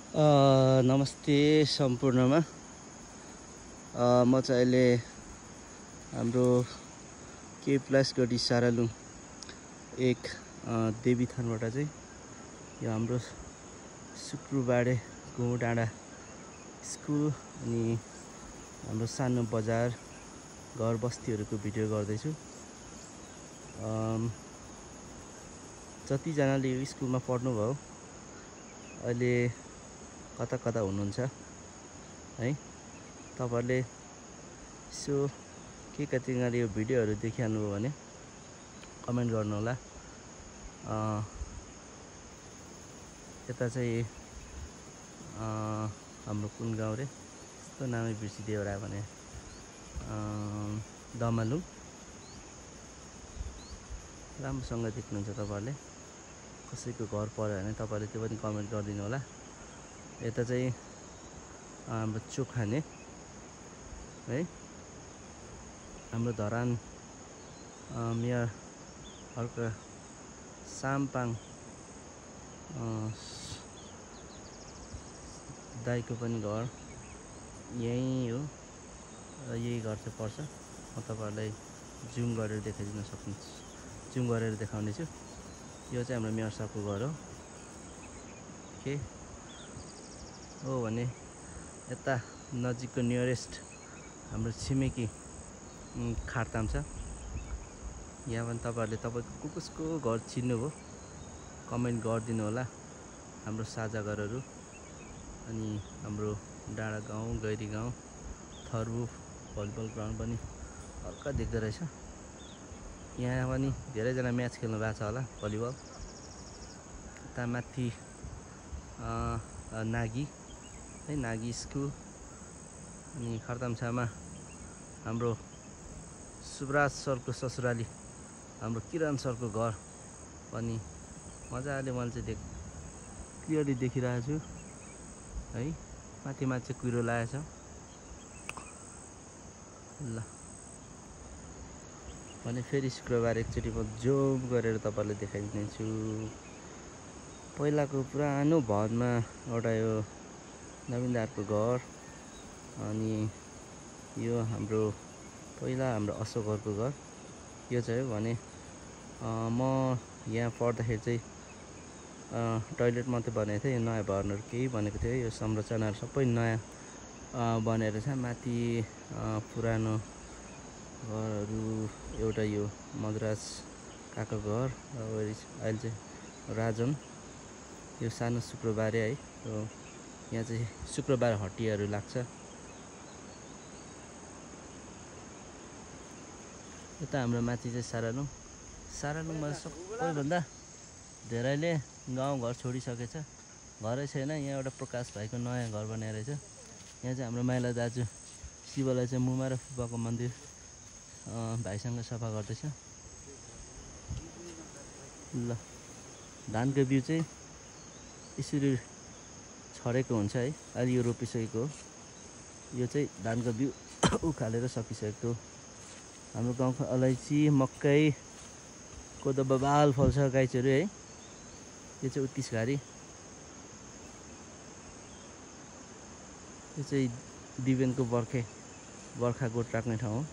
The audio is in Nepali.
नमस्ते सम्पूर्णमा। म चाहिँ अहिले हाम्रो के प्लस गढी सारालुङ एक देवीथानबाट चाहिँ यो हाम्रो शुक्रबारे गाउँ डाँडा स्कुल अनि हाम्रो सानो बजार घर बस्तीहरूको भिडियो गर्दैछु। जतिजनाले यो स्कुलमा पढ्नुभयो अहिले कता कता हुनुहुन्छ है, तपाईहरुले यसो के कतिजनाले यो भिडियोहरू देखिहाल्नुभयो भने कमेन्ट गर्नु होला। यता चाहिँ हाम्रो कुन गाउँ रे, यस्तो नामै बिर्सिदियो एउटा भने दमालुङ। राम्रोसँग देख्नुहुन्छ तपाईहरुले, कसैको घर पर्यो भने तपाईहरुले त्यो पनि कमेन्ट गरिदिनु होला। यता चाहिँ हाम्रो चोखाने है, हाम्रो धरान मेयर अर्का साम्पाङ दाइको पनि घर यही हो र यही घर चाहिँ पर्छ। म तपाईहरुलाई जुम गरेर देखाइदिन सक्छु, जुम गरेर देखाउने छु। यो चाहिँ हाम्रो मेयर साहबको घर हो। के हो भने यता नजिकको नियरेस्ट हाम्रो छिमेकी खारताम छ। यहाँ पनि तपाईहरुले तपाईको कसको घर चिन्नुभयो कमेन्ट गरिदिनु होला, हाम्रो साझा घरहरू। अनि हाम्रो डाँडा गाउँ, गैरी गाउँ, थर्बु भलिबल ग्राउन्ड पनि हल्का देख्दो रहेछ। यहाँ पनि धेरैजना म्याच खेल्नु भएको छ होला भलिबल। यता माथि नागी है, नागी स्कुल। अनि खर्तामछामा हाम्रो सुब्राज सरको ससुराली हाम्रो किरण सरको घर पनि मजाले मैले चाहिँ क्लियरली देखिरहेको छु है। माथि माथि कुहिरो लागेको छ। ल भने फेरि शुक्रबार एकचोटि म जोम गरेर तपाईहरुलाई देखाइदिनेछु। पहिलाको पुरानो भवनमा एउटा यो नवीनदारको घर, अनि यो हाम्रो पहिला हाम्रो अशोकहरूको घर। यो चाहिँ हो भने म यहाँ पढ्दाखेरि चाहिँ टोयलेट मात्रै बनेको थियो, यो नयाँ भवनहरू केही बनेको थियो। यो संरचनाहरू सबै नयाँ बनेर छ। माथि पुरानो घरहरू एउटा यो मद्रास काका घर, अहिले चाहिँ राजन। यो सानो शुक्रबारे है, यहाँ चाहिँ शुक्रबार हटियाहरू लाग्छ। यता हाम्रो माथि चाहिँ सारालुङ। सारालुङमा सबैभन्दा धेरैले गाउँघर छोडिसकेछ, घरै छैन। यहाँ एउटा प्रकाश भाइको नयाँ घर बनाएर रहेछ। यहाँ चाहिँ हाम्रो माइला दाजु शिवलाई चाहिँ मुमा र फुपाको मन्दिर भाइसँग सफा गर्दैछ। ल धानको बिउ चाहिँ यसरी छरेको हुन्छ है। अहिले यो रोपिसकेको हो। यो चाहिँ धानको बिउ उखालेर सकिसकेको। हाम्रो गाउँको अलैँची, मकै, कोदो बबाल फल्छ गाइचहरू है। यो चाहिँ उत्तिस घारी, यो चाहिँ दिवेनको बर्खा गोठ राख्ने ठाउँ हो।